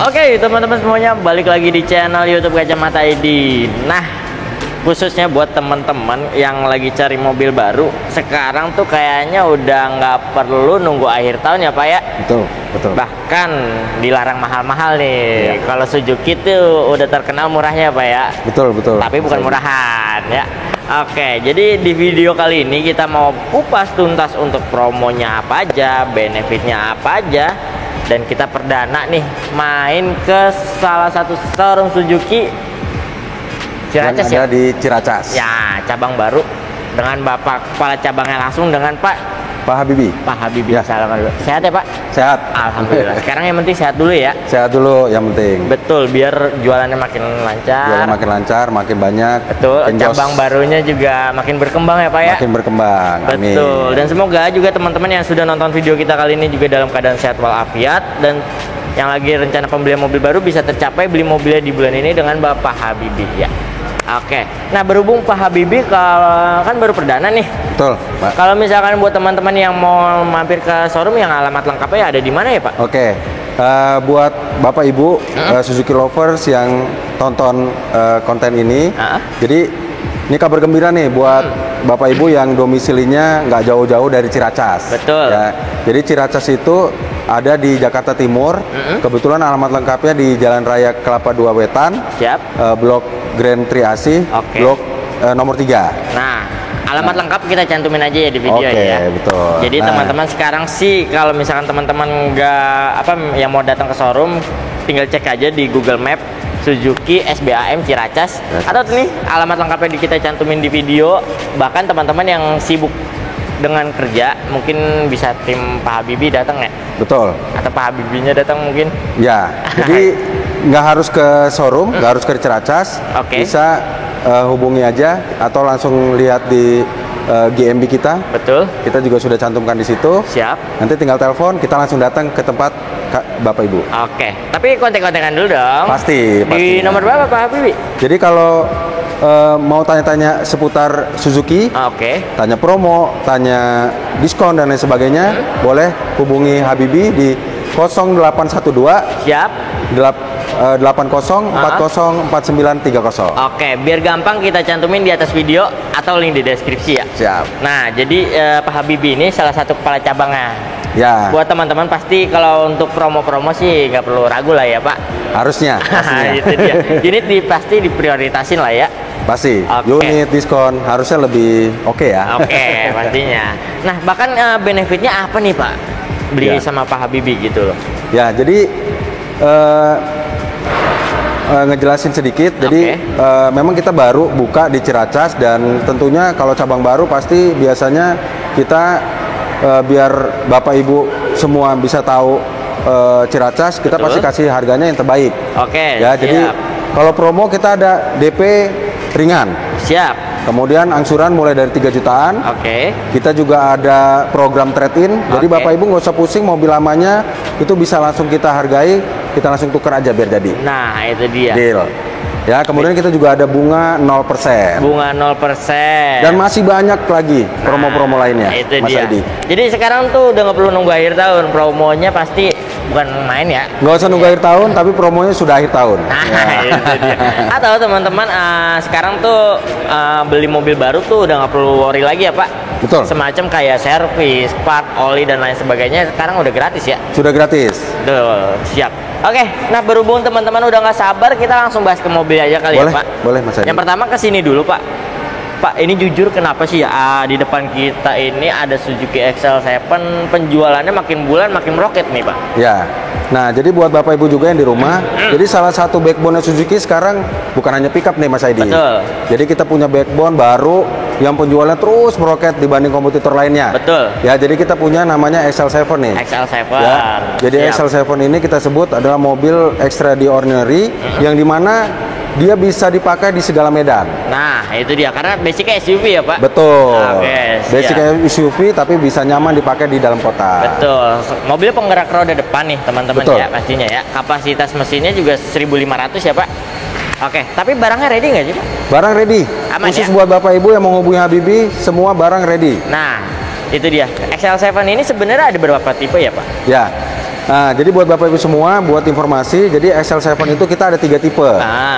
Oke teman-teman semuanya, balik lagi di channel YouTube Kacamata ID. Nah, khususnya buat teman-teman yang lagi cari mobil baru, sekarang tuh kayaknya udah nggak perlu nunggu akhir tahun ya Pak ya. Betul, betul. Bahkan dilarang mahal-mahal nih. Ya. Kalau Suzuki tuh udah terkenal murahnya Pak ya. Betul, betul. Tapi bukan murahan ya. Oke, jadi di video kali ini kita mau kupas tuntas untuk promonya apa aja, benefitnya apa aja. Dan kita perdana nih main ke salah satu showroom Suzuki Ciracas yang ada di Ciracas. Ya, cabang baru dengan Bapak Kepala Cabangnya langsung dengan Pak Habibie. Pak Habibie. Ya. Sehat ya Pak? Sehat. Alhamdulillah. Sekarang yang penting sehat dulu ya. Sehat dulu yang penting. Betul, biar jualannya makin lancar. Jualan makin lancar, makin banyak. Betul, cabang barunya juga makin berkembang ya Pak ya. Makin berkembang. Amin. Betul. Dan semoga juga teman-teman yang sudah nonton video kita kali ini juga dalam keadaan sehat walafiat, dan yang lagi rencana pembelian mobil baru bisa tercapai beli mobilnya di bulan ini dengan Bapak Habibie ya. Oke, nah berhubung Pak Habibie kalau kan baru perdana nih. Betul, Pak. Kalau misalkan buat teman-teman yang mau mampir ke showroom, yang alamat lengkapnya ada di mana ya Pak? Oke, buat Bapak Ibu Suzuki lovers yang tonton konten ini, jadi ini kabar gembira nih buat Bapak Ibu yang domisilinya nggak jauh-jauh dari Ciracas. Betul. Ya, jadi Ciracas itu ada di Jakarta Timur. Kebetulan alamat lengkapnya di Jalan Raya Kelapa II Wetan. Siap. Blok Grand Triasi. Oke. Blok nomor 3. Nah, alamat lengkap kita cantumin aja ya di video ya. Oke, betul. Jadi teman-teman sekarang sih kalau misalkan teman-teman nggak yang mau datang ke showroom, tinggal cek aja di Google Map Suzuki SBAM Ciracas. Atau nih alamat lengkapnya kita cantumin di video. Bahkan teman-teman yang sibuk dengan kerja, mungkin bisa tim Pak Habibie datang ya. Betul. Atau Pak Habibie-nya datang mungkin. Ya, jadi nggak harus ke showroom, nggak harus ke Ciracas. Oke. Bisa hubungi aja atau langsung lihat di GMB kita. Betul. Kita juga sudah cantumkan di situ. Siap. Nanti tinggal telepon, kita langsung datang ke tempat Bapak Ibu. Oke. Tapi kontak-kontakan dulu dong. Pasti. Di nomor berapa Pak Habibie? Jadi kalau mau tanya-tanya seputar Suzuki, tanya promo, tanya diskon dan lain sebagainya, boleh hubungi Habibie di 0812 siap 80404930. Oke, biar gampang kita cantumin di atas video atau link di deskripsi ya. Siap. Nah, jadi Pak Habibie ini salah satu kepala cabangnya. Ya. Buat teman-teman pasti kalau untuk promo-promo sih nggak perlu ragu lah ya Pak. Harusnya. Itu dia. Unit pasti diprioritasin lah ya. Pasti. Unit diskon harusnya lebih oke ya. Oke, pastinya. Nah, bahkan benefitnya apa nih Pak? Beli sama Pak Habibie gitu loh. Ya, jadi ngejelasin sedikit. Jadi memang kita baru buka di Ciracas, dan tentunya kalau cabang baru pasti biasanya kita biar Bapak Ibu semua bisa tahu Ciracas, kita pasti kasih harganya yang terbaik. Oke. Ya, jadi kalau promo kita ada DP ringan. Siap. Kemudian angsuran mulai dari 3 jutaan. Kita juga ada program trade-in. Jadi Bapak Ibu nggak usah pusing mobil lamanya, itu bisa langsung kita hargai, kita langsung tukar aja biar jadi. Nah, itu dia. Deal. Ya, kemudian kita juga ada bunga 0%. Bunga 0%. Dan masih banyak lagi promo-promo lainnya. Itu Mas dia. Adi. Jadi sekarang tuh udah nggak perlu nunggu akhir tahun, promonya pasti bukan main ya. Nggak usah nunggu akhir tahun, tapi promonya sudah akhir tahun. Nah, itu dia. Atau teman-teman sekarang tuh beli mobil baru tuh udah nggak perlu worry lagi ya Pak. Betul. Semacam kayak servis, part, oli dan lain sebagainya sekarang udah gratis ya. Sudah gratis. Tuh, siap. Oke, nah berhubung teman-teman udah nggak sabar, kita langsung bahas ke mobil aja kali boleh, ya Pak. Boleh Mas Adi. Yang pertama ke sini dulu Pak. Pak, ini jujur kenapa sih ya di depan kita ini ada Suzuki XL7 penjualannya makin bulan makin meroket nih Pak? Ya. Nah, jadi buat Bapak Ibu juga yang di rumah, jadi salah satu backbone Suzuki sekarang bukan hanya pickup nih Mas Aidi. Betul. Jadi kita punya backbone baru yang penjualannya terus meroket dibanding kompetitor lainnya. Betul. Ya, jadi kita punya namanya XL7 nih. XL7. Ya, jadi XL7 ini kita sebut adalah mobil extraordinary yang dimana dia bisa dipakai di segala medan. Nah, itu dia karena basicnya SUV ya Pak. Betul. Oke, basicnya SUV tapi bisa nyaman dipakai di dalam kota. Betul. Mobil penggerak roda depan nih teman-teman ya pastinya ya. Kapasitas mesinnya juga 1.500 ya Pak. Oke, tapi barangnya ready nggak sih Pak? Barang ready. Aman, khusus ya? buat Bapak Ibu yang mau hubungi Habibi, semua barang ready. Nah, itu dia. XL7 ini sebenarnya ada berapa tipe ya Pak? Ya. Nah, jadi buat Bapak Ibu semua, buat informasi, jadi XL7 itu kita ada 3 tipe.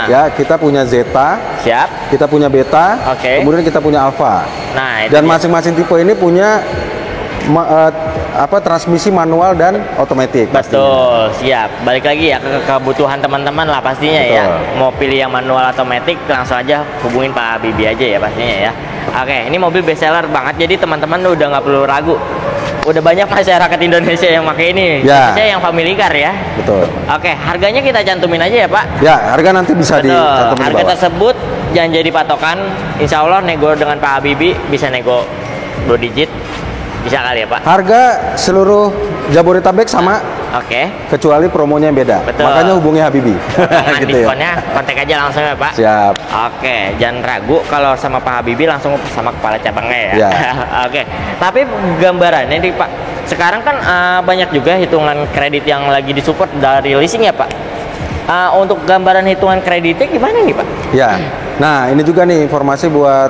Ya, kita punya Zeta, siap, kita punya Beta, kemudian kita punya Alpha. Nah, dan masing-masing tipe ini punya transmisi manual dan otomatis. Betul, siap. Balik lagi ya ke kebutuhan teman-teman lah pastinya. Betul. Ya. Mau pilih yang manual otomatis langsung aja hubungin Pak Habibie aja ya pastinya ya. Oke, ini mobil best seller banget, jadi teman-teman udah nggak perlu ragu. Udah banyak masyarakat Indonesia yang pakai ini. Ya. Saya yang familiar ya. Betul. Oke, harganya kita cantumin aja ya Pak. Ya, harga nanti bisa dicantumin. Harga tersebut jangan jadi patokan. Insya Allah nego dengan Pak Habibie bisa nego 2 digit. Bisa kali ya Pak? Harga seluruh Jabodetabek sama. Oke. Kecuali promonya yang beda. Betul. Makanya hubungi Habibi. Gitu diskonnya kontak aja langsung ya Pak. Siap. Oke, jangan ragu kalau sama Pak Habibie langsung sama kepala cabangnya ya. Ya. Oke. Tapi gambarannya nih Pak, sekarang kan banyak juga hitungan kredit yang lagi disupport dari leasing ya Pak. Untuk gambaran hitungan kreditnya gimana nih Pak? Ya. Nah, ini juga nih informasi buat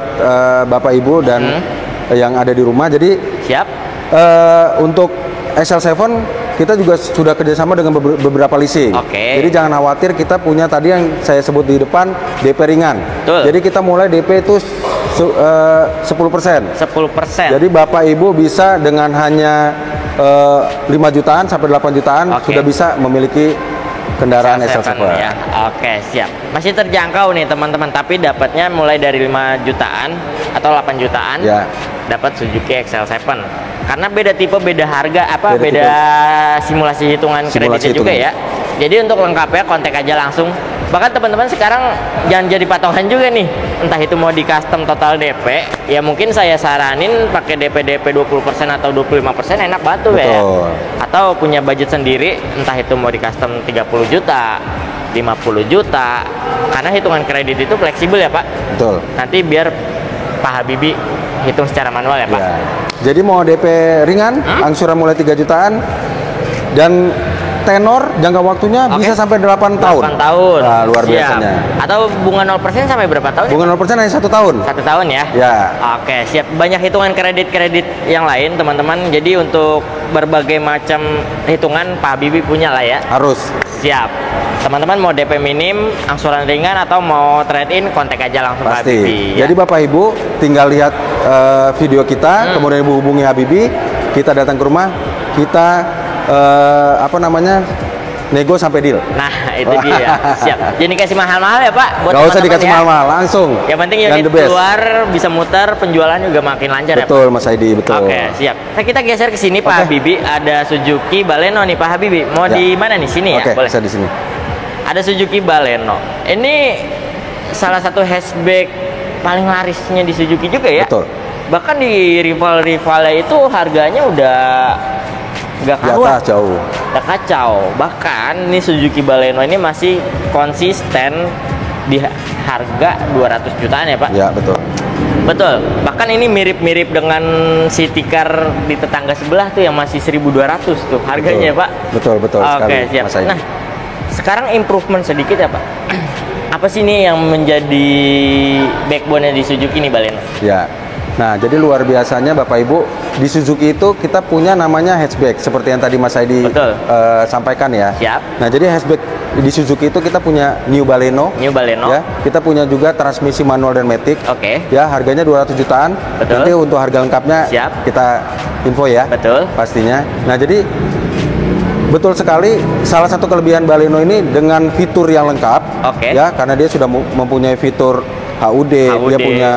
Bapak Ibu dan yang ada di rumah. Jadi siap. Untuk XL7 kita juga sudah kerjasama dengan beberapa leasing. Jadi jangan khawatir, kita punya tadi yang saya sebut di depan DP ringan. Betul. Jadi kita mulai DP itu 10%. 10%. Jadi Bapak Ibu bisa dengan hanya 5 jutaan sampai 8 jutaan sudah bisa memiliki kendaraan XL7 ya. Oke, siap. Masih terjangkau nih teman-teman, tapi dapatnya mulai dari 5 jutaan atau 8 jutaan. Ya. Dapat Suzuki XL7. Karena beda tipe, beda harga, beda simulasi hitungan kreditnya juga ya. Jadi untuk lengkapnya kontak aja langsung. Bahkan teman-teman sekarang jangan jadi patokan juga nih. Entah itu mau di custom total DP, ya mungkin saya saranin pakai DP 20% atau 25% enak banget tuh ya. Atau punya budget sendiri, entah itu mau di custom 30 juta, 50 juta. Karena hitungan kredit itu fleksibel ya Pak. Betul. Nanti biar Pak Habibie hitung secara manual ya Pak. Ya. Jadi mau DP ringan, angsuran mulai 3 jutaan, dan tenor jangka waktunya bisa sampai 8 tahun. 8 tahun. Nah, luar biasanya. Atau bunga 0% sampai berapa tahun? Bunga 0% hanya 1 tahun. 1 tahun ya? Ya. Oke, siap. Banyak hitungan kredit-kredit yang lain teman-teman. Jadi untuk berbagai macam hitungan Pak Habibie punya lah ya. Harus. Siap. Teman-teman mau DP minim, angsuran ringan atau mau trade-in, kontak aja langsung Pak Habibie. Jadi Bapak Ibu tinggal lihat video kita, kemudian Ibu hubungi Habibie, kita datang ke rumah, kita nego sampai deal. Nah, itu dia. Siap. Jadi kasih mahal-mahal ya Pak buat Gak usah dikasih mahal-mahal, langsung. Yang penting unit keluar, bisa muter, penjualan juga makin lancar. Betul, ya Pak? Mas Aidi, betul. Oke, siap. Nah, kita geser ke sini Pak Habibie, ada Suzuki Baleno nih Pak Habibie. Mau di mana nih? Sini ya? Boleh. Saya di sini. Ada Suzuki Baleno. Ini salah satu hatchback paling larisnya di Suzuki juga ya? Betul. Bahkan di rival-rivalnya itu harganya udah nggak karuan, jauh. Udah kacau. Bahkan ini Suzuki Baleno ini masih konsisten di harga 200 jutaan ya Pak? Ya, betul. Betul. Bahkan ini mirip-mirip dengan City Car di tetangga sebelah tuh yang masih 1.200 tuh harganya betul. Pak. Betul Oke, siap. Mas Aidi. Nah, sekarang improvement sedikit ya Pak. Apa sih nih yang menjadi backbone-nya di Suzuki nih Baleno? Ya. Nah, jadi luar biasanya Bapak Ibu, di Suzuki itu kita punya namanya hatchback seperti yang tadi Mas Aidi sampaikan ya. Siap. Nah, jadi hatchback di Suzuki itu kita punya New Baleno. Ya, kita punya juga transmisi manual dan matic. Ya, harganya 200 jutaan. Betul. Nanti untuk harga lengkapnya kita info ya. Betul. Pastinya. Nah, jadi betul sekali, salah satu kelebihan Baleno ini dengan fitur yang lengkap. Ya, karena dia sudah mempunyai fitur HUD, dia punya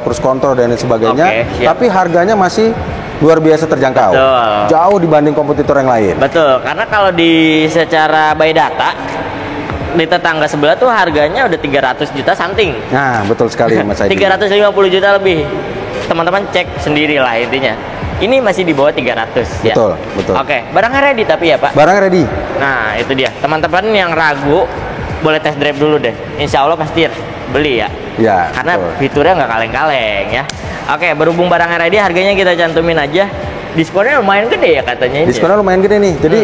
cruise control dan lain sebagainya. Tapi harganya masih luar biasa terjangkau. Betul. Jauh dibanding kompetitor yang lain. Betul, karena kalau di secara by data di tetangga sebelah tuh harganya udah 300 juta something. Nah, betul sekali Mas Aidi. 350 juta lebih. Teman-teman cek sendirilah intinya. Ini masih di bawah 300 ya. Betul, betul. Oke, barangnya ready tapi ya, Pak. Barang ready. Nah, itu dia. Teman-teman yang ragu boleh test drive dulu deh. Insya Allah pasti beli ya. Ya. Karena betul. fiturnya nggak kaleng-kaleng ya. Oke, berhubung barangnya ready, harganya kita cantumin aja. Diskonnya lumayan gede ya katanya. Diskonnya lumayan gede nih. Jadi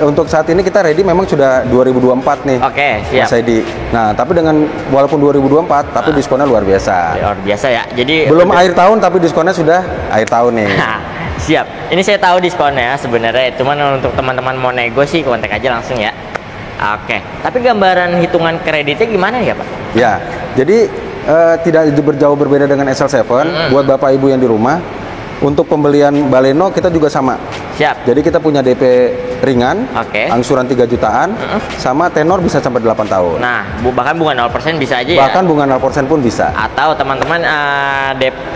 untuk saat ini kita ready memang sudah 2024 nih. Oke, siap. Mas Aidi. Nah, tapi dengan walaupun 2024 tapi diskonnya luar biasa. Luar biasa ya. Jadi belum akhir tahun tapi diskonnya sudah akhir tahun nih. Siap. Ini saya tahu diskonnya sebenarnya. Cuman untuk teman-teman mau nego sih kontak aja langsung ya. Oke. Tapi gambaran hitungan kreditnya gimana ya, Pak? Ya. Jadi tidak jauh berbeda dengan SL7 buat Bapak Ibu yang di rumah. Untuk pembelian Baleno kita juga sama. Siap. Jadi kita punya DP ringan, angsuran 3 jutaan, sama tenor bisa sampai 8 tahun. Nah, bahkan bunga 0% bisa aja ya? Bahkan bunga 0% pun bisa. Atau teman-teman DP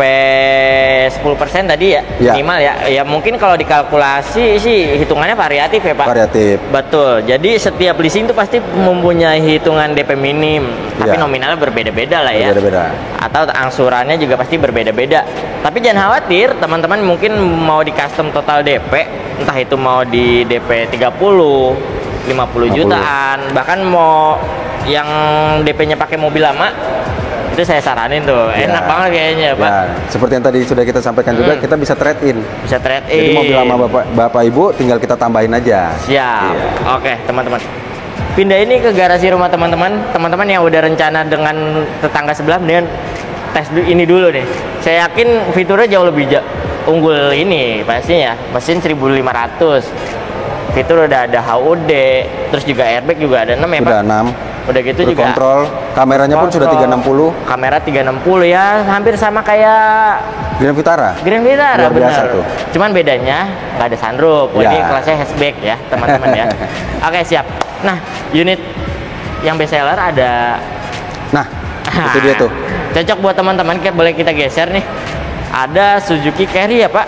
10% tadi ya, minimal ya. Ya mungkin kalau dikalkulasi sih hitungannya variatif ya Pak? Variatif. Betul, jadi setiap leasing itu pasti mempunyai hitungan DP minim, tapi nominalnya berbeda-beda lah ya. Berbeda-beda. Atau angsurannya juga pasti berbeda-beda. Tapi jangan khawatir, teman-teman mungkin mau di custom total DP, entah itu mau di DP 30, 50 jutaan, bahkan mau yang DP-nya pakai mobil lama, itu saya saranin tuh, enak banget kayaknya Pak. Ya, seperti yang tadi sudah kita sampaikan juga, kita bisa trade-in. Bisa trade-in. Jadi mobil lama Bapak Ibu tinggal kita tambahin aja. Siap. Oke, teman-teman. Pindah ini ke garasi rumah teman-teman yang udah rencana dengan tetangga sebelah, mendingan tes ini dulu deh. Saya yakin fiturnya jauh lebih unggul ini pastinya. Mesin 1500. Fitur udah ada HUD, terus juga airbag juga ada 6 ya Pak? Udah 6. Udah gitu juga kontrol, kameranya pun sudah 360. Kamera 360 ya, hampir sama kayak Grand Vitara. Grand Vitara, luar biasa tuh. Cuman bedanya nggak ada sunroof. Ini kelasnya hatchback ya teman-teman ya. Oke, siap. Nah, unit yang best seller ada. Nah, itu dia tuh. Cocok buat teman-teman, boleh kita geser nih. Ada Suzuki Carry ya Pak?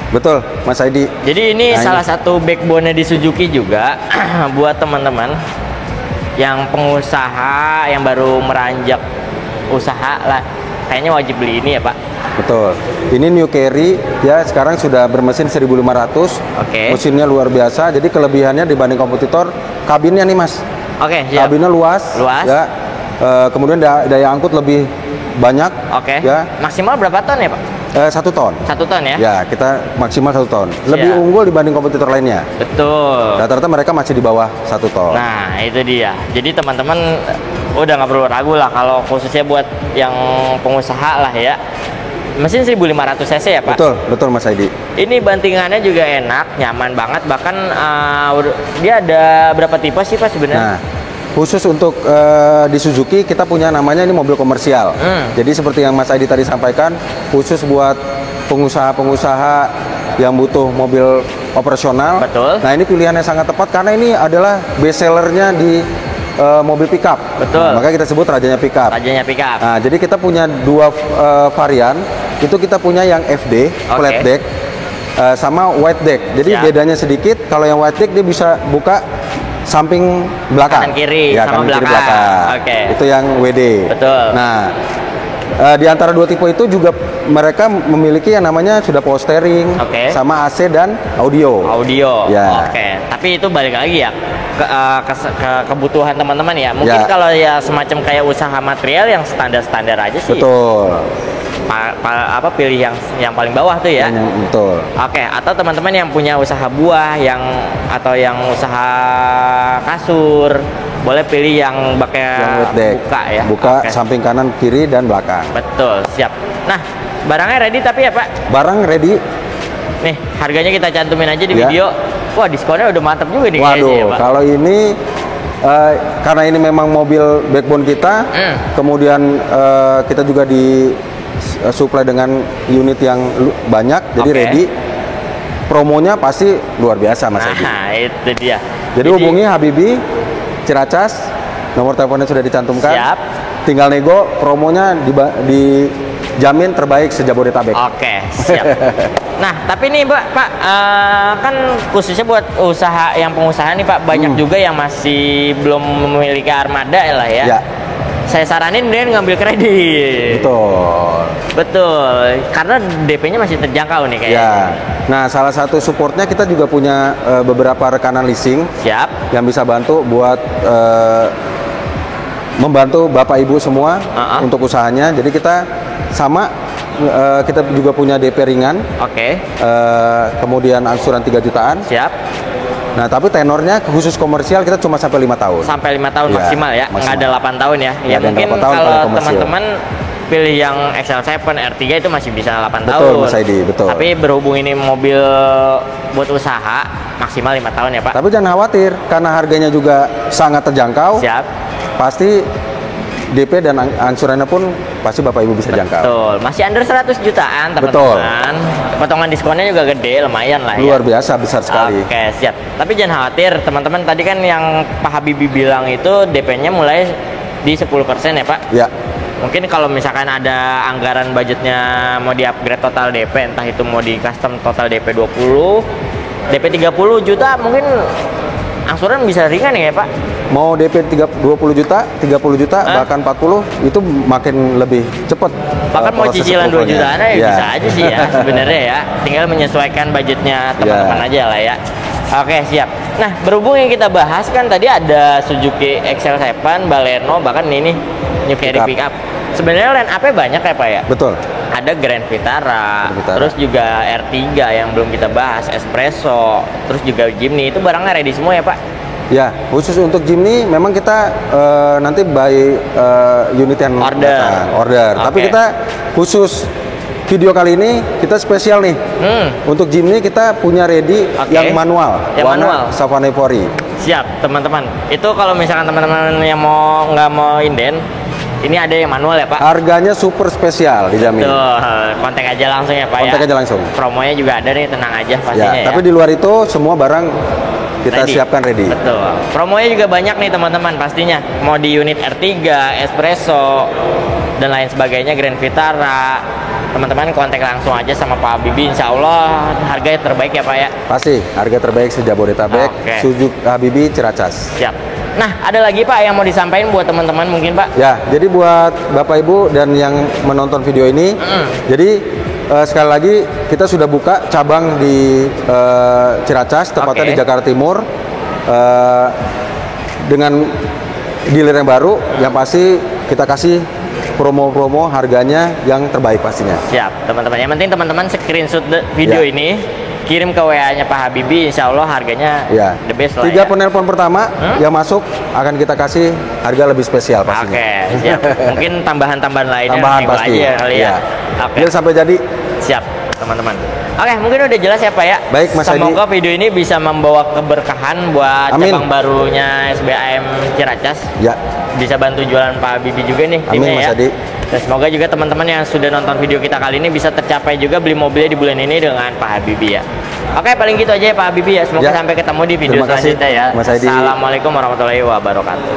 Betul, Mas Aidi. Jadi ini salah satu backbone-nya di Suzuki juga buat teman-teman yang pengusaha yang baru meranjak usaha lah. Kayaknya wajib beli ini ya Pak? Betul. Ini New Carry ya, sekarang sudah bermesin 1500. Mesinnya luar biasa. Jadi kelebihannya dibanding kompetitor, kabinnya nih Mas. Siap. Kabinnya luas. Ya. Kemudian daya angkut lebih banyak. Ya. Maksimal berapa ton ya Pak? 1 ton. 1 ton ya? Ya, kita maksimal 1 ton. Lebih unggul dibanding kompetitor lainnya. Betul. Rata-rata mereka masih di bawah 1 ton. Nah, itu dia. Jadi teman-teman udah nggak perlu ragu lah kalau khususnya buat yang pengusaha lah ya. Mesin 1500 cc ya Pak? Betul, betul Mas Aidi. Ini bantingannya juga enak, nyaman banget. Bahkan dia ada berapa tipe sih Pak sebenarnya? Nah, khusus untuk di Suzuki kita punya namanya ini mobil komersial. Jadi seperti yang Mas Aidi tadi sampaikan, khusus buat pengusaha-pengusaha yang butuh mobil operasional. Betul. Nah, ini pilihannya sangat tepat karena ini adalah best sellernya di mobil pickup. Betul. Nah, maka kita sebut rajanya pickup. Rajanya pickup. Nah, jadi kita punya 2 varian. Itu kita punya yang FD, flat deck, sama wide deck. Jadi bedanya sedikit. Kalau yang wide deck dia bisa buka samping belakang, kanan kiri, ya, sama kanan belakang. Kiri belakang. Itu yang WD. Betul. Nah, di antara 2 tipe itu juga mereka memiliki yang namanya sudah power steering, sama AC dan audio. Ya. Tapi itu balik lagi ya ke kebutuhan teman-teman ya. Mungkin kalau ya semacam kayak usaha material yang standar-standar aja sih. Betul. Pilih yang paling bawah tuh ya. Betul. Atau teman-teman yang punya usaha buah atau yang usaha kasur, boleh pilih yang pakai buka ya. Buka samping kanan, kiri dan belakang. Betul, siap. Nah, barangnya ready tapi ya Pak? Barang ready. Nih, harganya kita cantumin aja di video. Wah, diskonnya udah mantap juga nih kayaknya ya Pak. Kalau ini karena ini memang mobil backbone kita, kemudian kita juga di supply dengan unit yang banyak, jadi ready. Promonya pasti luar biasa Mas Edi. Nah, itu dia. Jadi hubungi Habibi Ciracas, nomor teleponnya sudah dicantumkan. Siap. Tinggal nego, promonya dijamin terbaik se-Jabodetabek. Oke, siap. Nah, tapi nih Pak, kan khususnya buat usaha yang pengusaha nih Pak, banyak juga yang masih belum memiliki armada lah ya. Ya. Saya saranin dia ngambil kredit. Betul, karena DP-nya masih terjangkau nih kayaknya. Ya. Nah, salah satu supportnya kita juga punya beberapa rekanan leasing. Siap. Yang bisa bantu buat membantu Bapak Ibu semua untuk usahanya. Jadi kita sama, kita juga punya DP ringan. Oke. Kemudian angsuran 3 jutaan. Siap. Nah, tapi tenornya khusus komersial kita cuma sampai 5 tahun. Sampai 5 tahun maksimal ya, nggak ada 8 tahun ya. Ya mungkin tahun kalau teman-teman pilih yang XL7, R3 itu masih bisa 8 tahun. Betul, Mas Aidi, betul. Tapi berhubung ini mobil buat usaha, maksimal 5 tahun ya Pak. Tapi jangan khawatir, karena harganya juga sangat terjangkau. Siap. Pasti DP dan angsurannya pun pasti Bapak Ibu bisa jangkau. Betul, masih under 100 jutaan teman-teman. Potongan diskonnya juga gede, lumayan lah ya. Luar biasa, besar sekali. Oke, siap. Tapi jangan khawatir teman-teman, tadi kan yang Pak Habibie bilang itu DP-nya mulai di 10% ya Pak? Ya. Mungkin kalau misalkan ada anggaran budgetnya mau di-upgrade total DP, entah itu mau di custom total DP 20, DP 30 juta, mungkin angsuran bisa ringan ya Pak? Mau DP 20 juta, 30 juta, bahkan 40, itu makin lebih cepat. Bahkan mau cicilan 2 jutaan ya bisa aja sih ya sebenarnya ya. Tinggal menyesuaikan budgetnya teman-teman aja lah ya. Oke, siap. Nah, berhubung yang kita bahas kan tadi ada Suzuki XL7, Baleno, bahkan ini New Carry Pickup. Sebenarnya line up-nya banyak ya Pak ya? Betul. Ada Grand Vitara, terus juga R3 yang belum kita bahas, Espresso, terus juga Jimny, itu barangnya ready semua ya Pak? Ya, khusus untuk Jimny memang kita nanti by unit yang order. Tapi kita khusus video kali ini kita spesial nih. Untuk Jimny kita punya ready yang manual, warna Savana Euphoria. Siap, teman-teman. Itu kalau misalkan teman-teman yang nggak mau inden, ini ada yang manual ya Pak? Harganya super spesial dijamin. Tuh, kontak aja langsung ya Pak. Kontak aja langsung. Promonya juga ada nih, tenang aja pastinya ya. Tapi di luar itu semua barang kita siapkan ready. Betul. Promonya juga banyak nih teman-teman pastinya. Mau di unit R3, Espresso, dan lain sebagainya, Grand Vitara. Teman-teman kontak langsung aja sama Pak Habibie. Insya Allah harganya terbaik ya Pak ya? Pasti, harga terbaik se-Jabodetabek. Suzuki Habibie Ciracas. Siap. Nah, ada lagi Pak yang mau disampaikan buat teman-teman mungkin Pak? Ya, jadi buat Bapak Ibu dan yang menonton video ini, jadi sekali lagi kita sudah buka cabang di Ciracas, tepatnya di Jakarta Timur, dengan dealer yang baru, yang pasti kita kasih promo-promo harganya yang terbaik pastinya. Siap, teman-teman. Yang penting teman-teman screenshot video ini, kirim ke WA-nya Pak Habibie, insya Allah harganya the best lah. 3 penelpon pertama yang masuk akan kita kasih harga lebih spesial pastinya. Oke, siap. Mungkin tambahan-tambahan lainnya. Tambahan pasti. Aja kali ya. Oke. Sampai jadi. Siap, teman-teman. Oke, mungkin udah jelas ya Pak ya. Baik, Mas Adi. Semoga video ini bisa membawa keberkahan buat cabang barunya SBAM Ciracas. Ya. Bisa bantu jualan Pak Habibie juga nih timnya Mas ya. Adi. Dan semoga juga teman-teman yang sudah nonton video kita kali ini bisa tercapai juga beli mobilnya di bulan ini dengan Pak Habibie ya. Oke, paling gitu aja ya Pak Habibie ya. Semoga sampai ketemu di video selanjutnya ya. Mas Adi. Assalamualaikum warahmatullahi wabarakatuh.